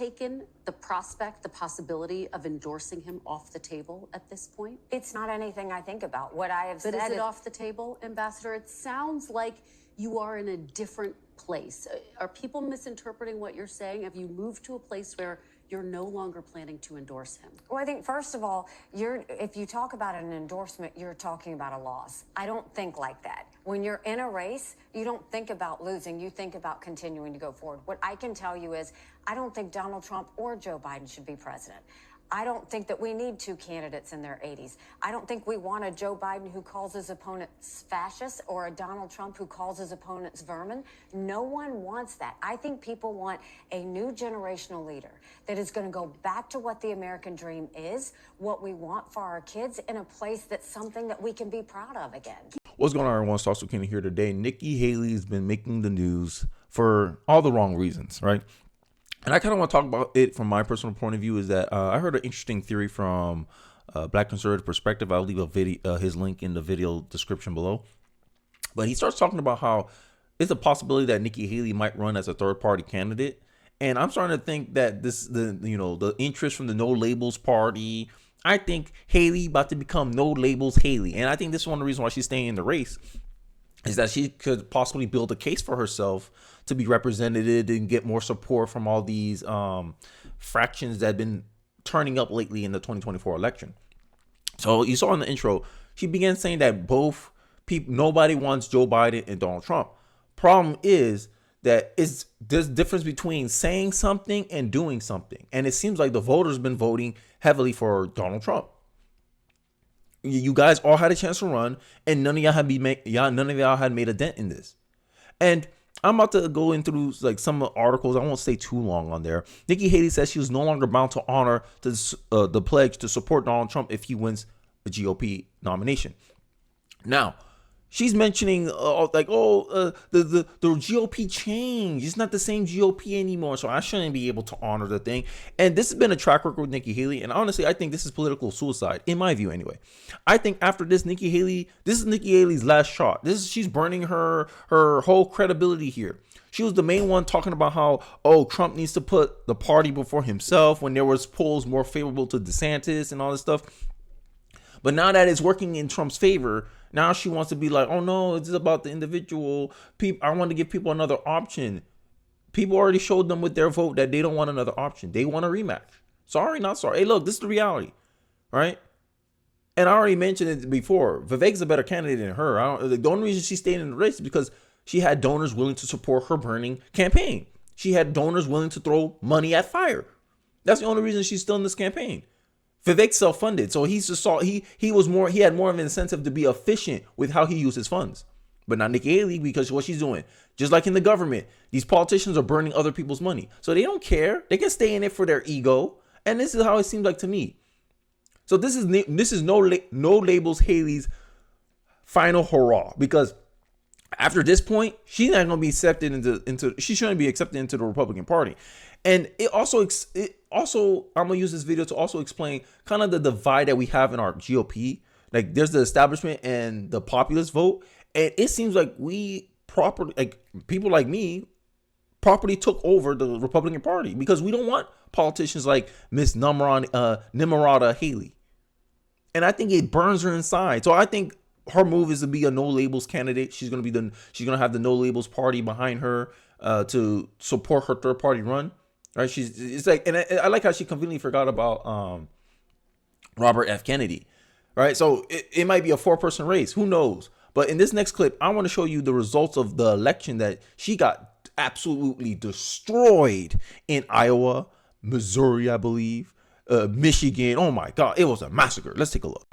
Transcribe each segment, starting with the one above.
taken the prospect, the possibility of endorsing him off the table at this point? It's not anything I think about. What I have said is it off the table, Ambassador? It sounds like you are in a different place. Are people misinterpreting what you're saying? Have you moved to a place where you're no longer planning to endorse him? Well, I think, first of all, if you talk about an endorsement, you're talking about a loss. I don't think like that. When you're in a race, you don't think about losing. You think about continuing to go forward. What I can tell you is I don't think Donald Trump or Joe Biden should be president. I don't think that we need two candidates in their 80s. I don't think we want a Joe Biden who calls his opponents fascists or a Donald Trump who calls his opponents vermin. No one wants that. I think people want a new generational leader that is going to go back to what the American dream is, what we want for our kids, in a place that's something that we can be proud of again. What's going on, everyone? Sauce Kenny here today. Nikki Haley has been making the news for all the wrong reasons, right? And I kind of want to talk about it from my personal point of view. Is that I heard an interesting theory from Black Conservative Perspective. I'll leave a video, his link in the video description below. But he starts talking about how it's a possibility that Nikki Haley might run as a third-party candidate. And I'm starting to think that the interest from the No Labels Party. I think Haley about to become No Labels Haley, and I think this is one of the reasons why she's staying in the race, is that she could possibly build a case for herself to be represented and get more support from all these fractions that have been turning up lately in the 2024 election. So you saw in the intro, she began saying that nobody wants Joe Biden and Donald Trump. Problem is that there's a difference between saying something and doing something. And it seems like the voters have been voting heavily for Donald Trump. You guys all had a chance to run, and none of y'all had made a dent in this. And I'm about to go in through like some articles. I won't stay too long on there. Nikki Haley says she was no longer bound to honor the pledge to support Donald Trump if he wins the GOP nomination. Now, she's mentioning the GOP changed. It's not the same GOP anymore, so I shouldn't be able to honor the thing. And this has been a track record with Nikki Haley. And honestly, I think this is political suicide, in my view anyway. I think after this, this is Nikki Haley's last shot. She's burning her whole credibility here. She was the main one talking about how, Trump needs to put the party before himself when there was polls more favorable to DeSantis and all this stuff. But now that it's working in Trump's favor, now she wants to be like, oh no, it's about the individual. I want to give people another option. People already showed them with their vote that they don't want another option. They want a rematch. Sorry, not sorry. Hey, look, this is the reality, right? And I already mentioned it before. Vivek's a better candidate than her. The only reason she stayed in the race is because she had donors willing to support her burning campaign. She had donors willing to throw money at fire. That's the only reason she's still in this campaign. Vivek self-funded, so he had more of an incentive to be efficient with how he used his funds. But not Nikki Haley, because what she's doing, just like in the government, these politicians are burning other people's money, so they don't care. They can stay in it for their ego, and this is how it seems like to me. So this is no Labels Haley's final hurrah, because after this point, she's not going to be accepted she shouldn't be accepted into the Republican Party. And it also, I'm going to use this video to also explain kind of the divide that we have in our GOP. Like, there's the establishment and the populist vote. And it seems like people like me properly took over the Republican Party because we don't want politicians like Miss Nimrata Haley. And I think it burns her inside. So I think her move is to be a No Labels candidate. She's going to have the No Labels Party behind her to support her third party run. Right, I like how she conveniently forgot about Robert F. Kennedy. Right, so it might be a 4-person race. Who knows? But in this next clip, I want to show you the results of the election that she got absolutely destroyed in Iowa, Missouri, I believe, Michigan. Oh my God, it was a massacre. Let's take a look.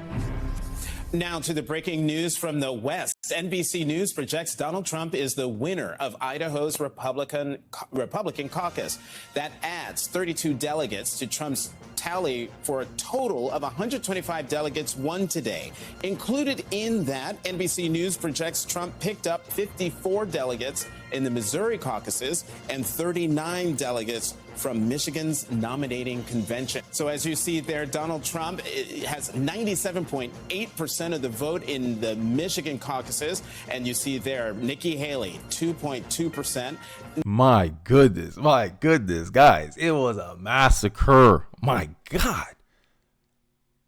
Now to the breaking news from the West. NBC News projects Donald Trump is the winner of Idaho's Republican caucus. That adds 32 delegates to Trump's tally for a total of 125 delegates won today. Included in that, NBC News projects Trump picked up 54 delegates in the Missouri caucuses and 39 delegates from Michigan's nominating convention. So as you see there, Donald Trump has 97.8% of the vote in the Michigan caucus. caucuses. And you see there, Nikki Haley, 2.2%. My goodness, guys. It was a massacre. My God.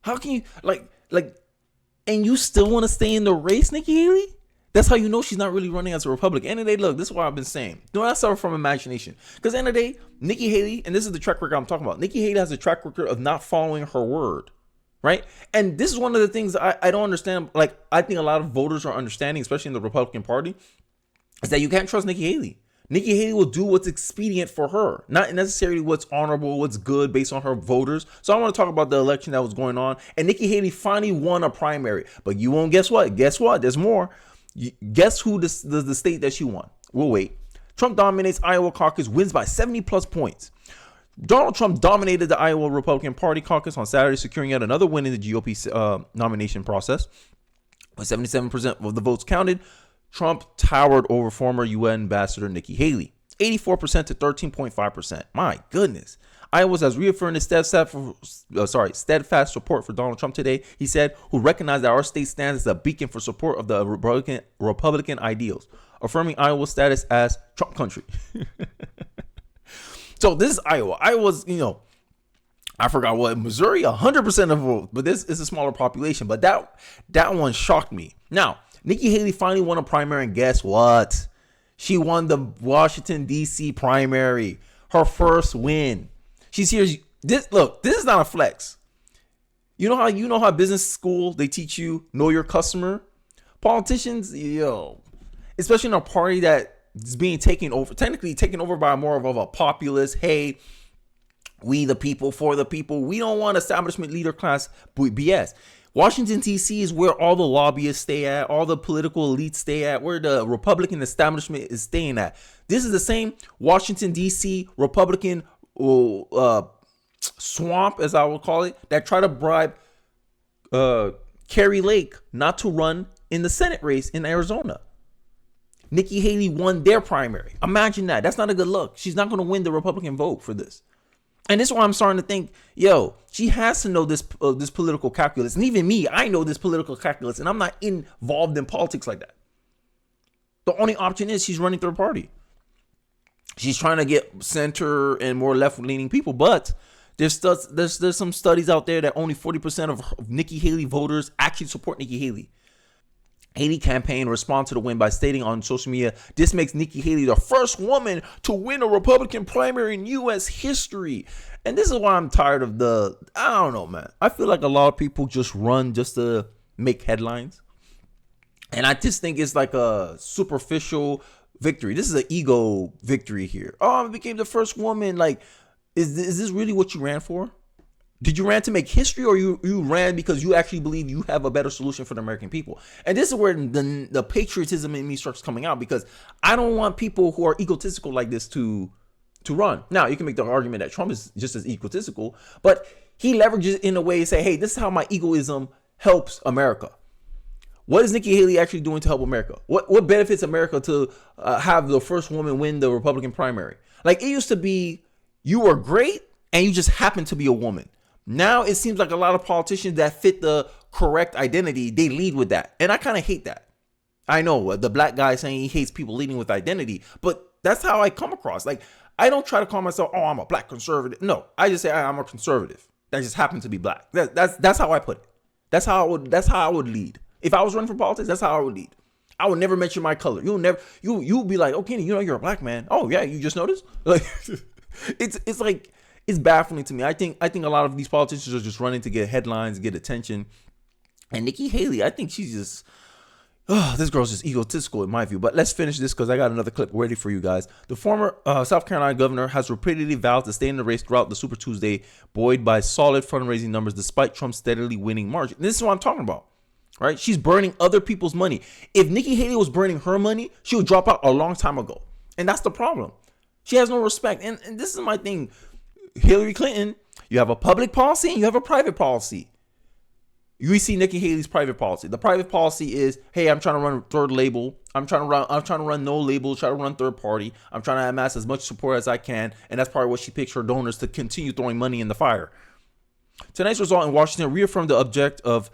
How can you, and you still want to stay in the race, Nikki Haley? That's how you know she's not really running as a Republican. End of the day, look, this is what I've been saying. Do not suffer from imagination. Because end of the day, Nikki Haley, and this is the track record I'm talking about, Nikki Haley has a track record of not following her word, right? And this is one of the things I don't understand. Like, I think a lot of voters are understanding, especially in the Republican Party, is that you can't trust Nikki Haley. Nikki Haley will do what's expedient for her, not necessarily what's honorable, what's good based on her voters. So I want to talk about the election that was going on. And Nikki Haley finally won a primary. But you won't guess what? Guess what? There's more. Guess who the state that she won? We'll wait. Trump dominates Iowa caucus, wins by 70 plus points. Donald Trump dominated the Iowa Republican Party caucus on Saturday, securing yet another win in the GOP nomination process. With 77% of the votes counted, Trump towered over former UN Ambassador Nikki Haley, 84% to 13.5%. My goodness. Iowa has reaffirmed its steadfast support for Donald Trump today. He said, who recognized that our state stands as a beacon for support of the Republican ideals, affirming Iowa's status as Trump country. So this is Iowa. Iowa's, I forgot what, Missouri, 100% of votes, but this is a smaller population. But that one shocked me. Now, Nikki Haley finally won a primary, and guess what? She won the Washington, D.C. primary, her first win. She's here. Look, this is not a flex. You know how business school, they teach you know your customer? Politicians, especially in a party that is being technically taken over by more of a populist, hey, we the people, for the people. We don't want establishment leader class BS. Washington, D.C. is where all the lobbyists stay at, all the political elites stay at, where the Republican establishment is staying at. This is the same Washington, D.C. Republican swamp, as I will call it, that try to bribe Carrie Lake not to run in the Senate race in Arizona. Nikki Haley won their primary. Imagine that. That's not a good look. She's not going to win the Republican vote for this. And this is why I'm starting to think, she has to know this political calculus. And even me, I know this political calculus, and I'm not involved in politics like that. The only option is she's running third party. She's trying to get center and more left-leaning people, but there's some studies out there that only 40% of Nikki Haley voters actually support Nikki Haley. Haley campaign responded to the win by stating on social media, this makes Nikki Haley the first woman to win a Republican primary in U.S. history. And this is why I'm tired of I don't know, man. I feel like a lot of people just run just to make headlines. And I just think it's like a superficial victory. This is an ego victory here. Oh, I became the first woman. Like, is this really what you ran for? Did you ran to make history, or you ran because you actually believe you have a better solution for the American people? And this is where the patriotism in me starts coming out, because I don't want people who are egotistical like this to run. Now, you can make the argument that Trump is just as egotistical, but he leverages it in a way to say, hey, this is how my egoism helps America. What is Nikki Haley actually doing to help America? What benefits America to have the first woman win the Republican primary? Like, it used to be you were great and you just happened to be a woman. Now it seems like a lot of politicians that fit the correct identity, they lead with that. And I kind of hate that. I know the black guy saying he hates people leading with identity, but that's how I come across. Like, I don't try to call myself, I'm a black conservative. No, I just say I'm a conservative that just happens to be black. That's how I put it. That's how I would lead. If I was running for politics, that's how I would lead. I would never mention my color. You'll be like, oh, Kenny, you're a black man. Oh yeah, you just noticed? Like, it's like, it's baffling to me. I think a lot of these politicians are just running to get headlines, get attention. And Nikki Haley, I think she's just, this girl's just egotistical in my view. But let's finish this because I got another clip ready for you guys. The former South Carolina governor has repeatedly vowed to stay in the race throughout the Super Tuesday, buoyed by solid fundraising numbers despite Trump's steadily winning margin. This is what I'm talking about, right? She's burning other people's money. If Nikki Haley was burning her money, she would drop out a long time ago. And that's the problem. She has no respect. And this is my thing. Hillary Clinton, you have a public policy and you have a private policy. You see Nikki Haley's private policy. The private policy is, hey, I'm trying to run third label. I'm trying to run no label, try to run third party. I'm trying to amass as much support as I can. And that's probably what she picks her donors to continue throwing money in the fire. Tonight's result in Washington reaffirmed the object of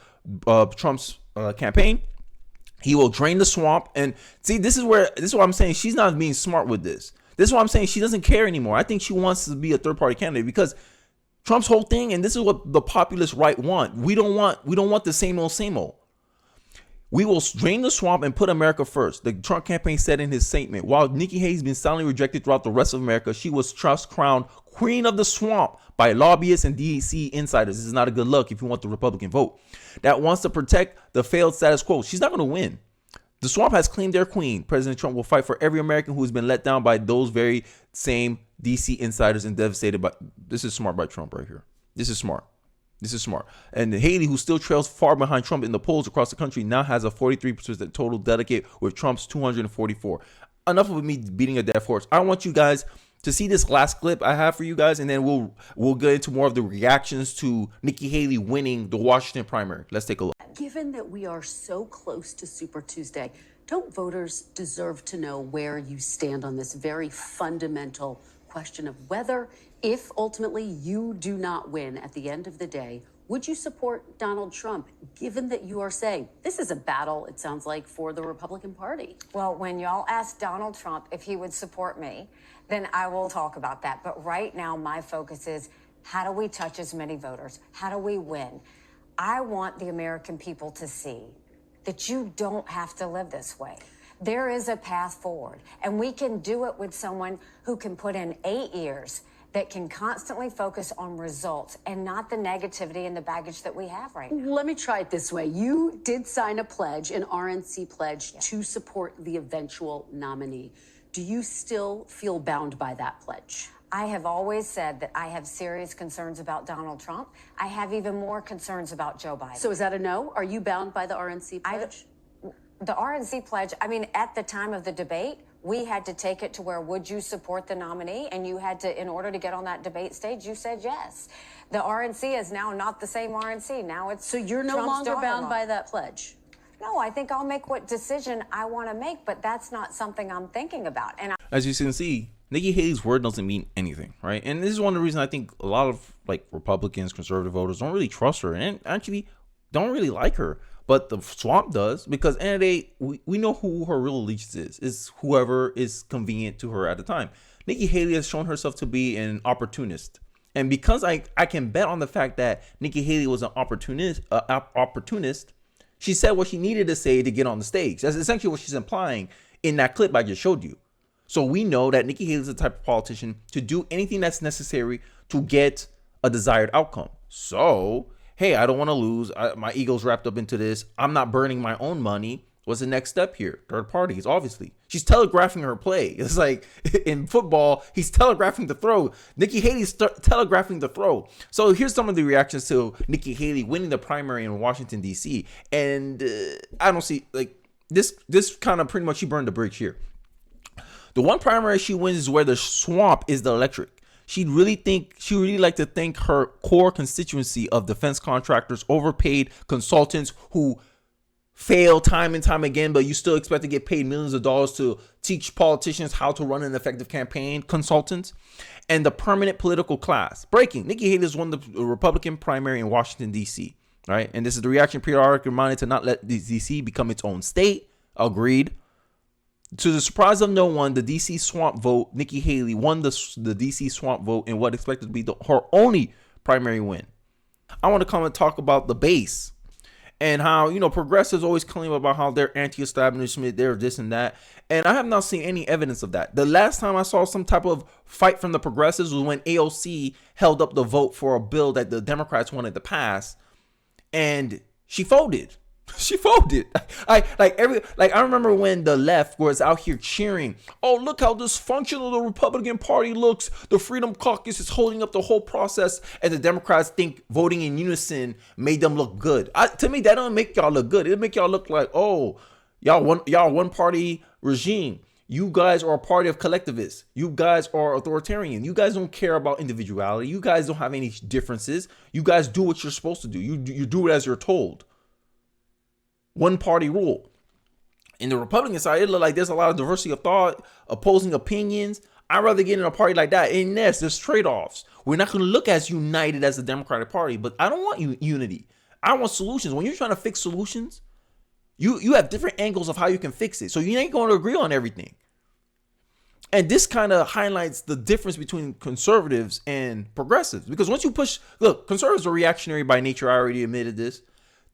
Trump's campaign. He will drain the swamp. And see, this is why I'm saying she's not being smart with this. This is why I'm saying she doesn't care anymore. I think she wants to be a third party candidate because Trump's whole thing, and this is what the populist right want. We don't want the same old. We will drain the swamp and put America first. The Trump campaign said in his statement, while Nikki Haley's been silently rejected throughout the rest of America, she was just crowned queen of the swamp by lobbyists and DC insiders. This is not a good look if you want the Republican vote that wants to protect the failed status quo. She's not going to win. The swamp has claimed their queen. President Trump will fight for every American who has been let down by those very same DC insiders and devastated by. This is smart by Trump right here. This is smart. And Haley, who still trails far behind Trump in the polls across the country, now has a 43% total delegate with Trump's 244. Enough of me beating a dead horse. I want you guys to see this last clip I have for you guys, and then we'll get into more of the reactions to Nikki Haley winning the Washington primary. Let's take a look. Given that we are so close to Super Tuesday, don't voters deserve to know where you stand on this very fundamental question of whether, if ultimately you do not win at the end of the day, would you support Donald Trump, given that you are saying this is a battle, it sounds like, for the Republican Party? Well, when y'all ask Donald Trump if he would support me, then I will talk about that. But right now, my focus is how do we touch as many voters? How do we win? I want the American people to see that you don't have to live this way. There is a path forward, and we can do it with someone who can put in 8 years that can constantly focus on results and not the negativity and the baggage that we have right now. Let me try it this way. You did sign a pledge, an RNC pledge, to support the eventual nominee. Do you still feel bound by that pledge? I have always said that I have serious concerns about Donald Trump. I have even more concerns about Joe Biden. So is that a no? Are you bound by the RNC pledge? The RNC pledge, I mean, at the time of the debate, we had to take it to where would you support the nominee? And you had to, in order to get on that debate stage, you said yes. The RNC is now not the same RNC. Now it's So you're no Trump's longer bound daughter-in-law. by that pledge? No, I think I'll make what decision I want to make, but that's not something I'm thinking about. And As you can see, Nikki Haley's word doesn't mean anything, right? And this is one of the reasons I think a lot of Republicans, conservative voters don't really trust her and actually don't really like her. But the swamp does, because at the end of the day, we know who her real allegiance is. It's whoever is convenient to her at the time. Nikki Haley has shown herself to be an opportunist. And because I can bet on the fact that Nikki Haley was an opportunist, she said what she needed to say to get on the stage. That's essentially what she's implying in that clip I just showed you. So we know that Nikki Haley is the type of politician to do anything that's necessary to get a desired outcome. So, hey, I don't want to lose. My ego's wrapped up into this. I'm not burning my own money. What's the next step here? Third parties, obviously. She's telegraphing her play. It's like in football, he's telegraphing the throw. Nikki Haley's telegraphing the throw. So here's some of the reactions to Nikki Haley winning the primary in Washington, D.C. And I don't see, this kind of pretty much, she burned the bridge here. The one primary she wins is where the swamp is the electric. She really like to think her core constituency of defense contractors, overpaid consultants who fail time and time again, but you still expect to get paid millions of dollars to teach politicians how to run an effective campaign, consultants, and the permanent political class. Breaking: Nikki Haley has won the Republican primary in Washington, D.C. Right, and this is the reaction periodic reminder to not let D.C. become its own state. Agreed. To the surprise of no one, the D.C. swamp vote, Nikki Haley won the D.C. swamp vote in what expected to be her only primary win. I want to come and talk about the base and how, progressives always claim about how they're anti-establishment, they're this and that. And I have not seen any evidence of that. The last time I saw some type of fight from the progressives was when AOC held up the vote for a bill that the Democrats wanted to pass, and she folded. She folded. I remember when the left was out here cheering, oh, look how dysfunctional the Republican Party looks. The Freedom Caucus is holding up the whole process, and the Democrats think voting in unison made them look good. To me, that don't make y'all look good. It make y'all look like, oh, y'all one party regime. You guys are a party of collectivists. You guys are authoritarian. You guys don't care about individuality. You guys don't have any differences. You guys do what you're supposed to do. You do it as you're told. One party rule. In the Republican side, it look like there's a lot of diversity of thought, opposing opinions. I'd rather get in a party like that. And yes, there's trade-offs. We're not going to look as united as the Democratic Party, but I don't want unity. I want solutions. When you're trying to fix solutions, You have different angles of how you can fix it. So you ain't going to agree on everything. And this kind of highlights the difference between conservatives and progressives. Because once you push, look, conservatives are reactionary by nature. I already admitted this.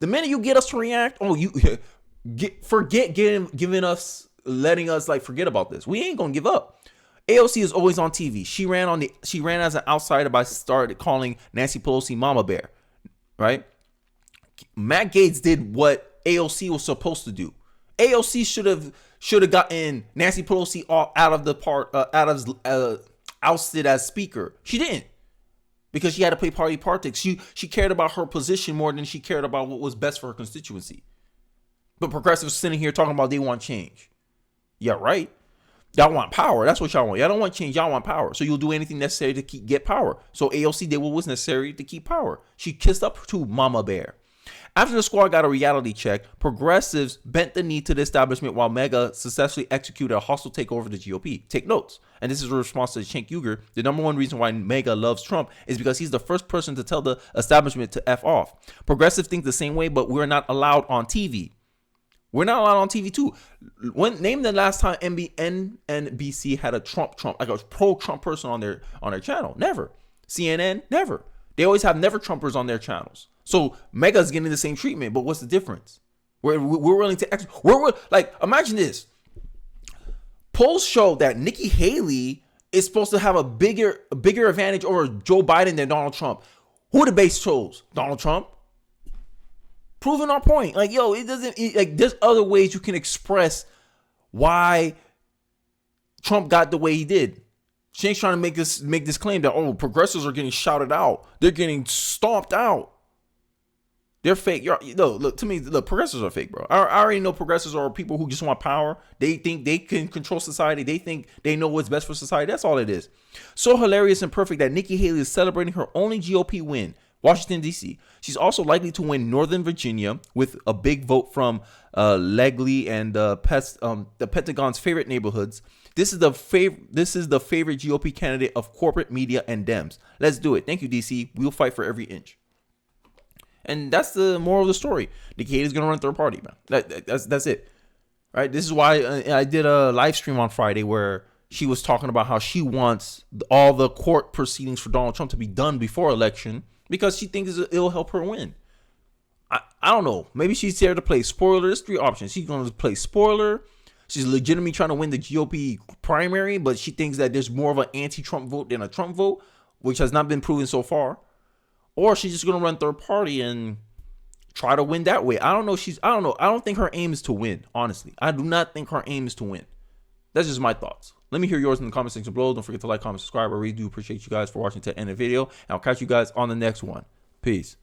The minute you get us to react, letting us like forget about this. We ain't gonna give up. AOC is always on TV. She ran as an outsider by started calling Nancy Pelosi Mama Bear, right? Matt Gaetz did what AOC was supposed to do. AOC should have gotten Nancy Pelosi ousted as speaker. She didn't, because she had to play party politics. She cared about her position more than she cared about what was best for her constituency. But progressives sitting here talking about they want change. Yeah, right. Y'all want power. That's what y'all want. Y'all don't want change. Y'all want power. So you'll do anything necessary to get power. So AOC did what was necessary to keep power. She kissed up to Mama Bear. After the squad got a reality check, progressives bent the knee to the establishment while MAGA successfully executed a hostile takeover of the GOP. Take notes. And this is a response to Cenk Uygur. The number one reason why MAGA loves Trump is because he's the first person to tell the establishment to F off. Progressives think the same way, but we're not allowed on TV. We're not allowed on TV too. Name the last time NBC had a Trump, like a pro-Trump person on their channel. Never. CNN, never. They always have never Trumpers on their channels. So MAGA is getting the same treatment, but what's the difference? We're willing to like, imagine this. Polls show that Nikki Haley is supposed to have a bigger advantage over Joe Biden than Donald Trump. Who the base chose? Donald Trump? Proving our point. Like, yo, there's other ways you can express why Trump got the way he did. She ain't trying to make this claim that, progressives are getting shouted out. They're getting stomped out. They're fake. Look, to me, the progressives are fake, bro. I already know progressives are people who just want power. They think they can control society. They think they know what's best for society. That's all it is. So hilarious and perfect that Nikki Haley is celebrating her only GOP win, Washington, D.C. She's also likely to win Northern Virginia with a big vote from Legley and the Pentagon's favorite neighborhoods. This is the favorite GOP candidate of corporate media and Dems. Let's do it. Thank you, D.C. We'll fight for every inch. And that's the moral of the story. Nikki Haley's going to run third party, man. That's it. Right? This is why I did a live stream on Friday where she was talking about how she wants all the court proceedings for Donald Trump to be done before election because she thinks it'll help her win. I don't know. Maybe she's here to play spoiler. There's three options. She's going to play spoiler. She's legitimately trying to win the GOP primary, but she thinks that there's more of an anti-Trump vote than a Trump vote, which has not been proven so far. Or she's just going to run third party and try to win that way. I don't know. I don't think her aim is to win, honestly. I do not think her aim is to win. That's just my thoughts. Let me hear yours in the comment section below. Don't forget to like, comment, subscribe. I really do appreciate you guys for watching to the end of the video. And I'll catch you guys on the next one. Peace.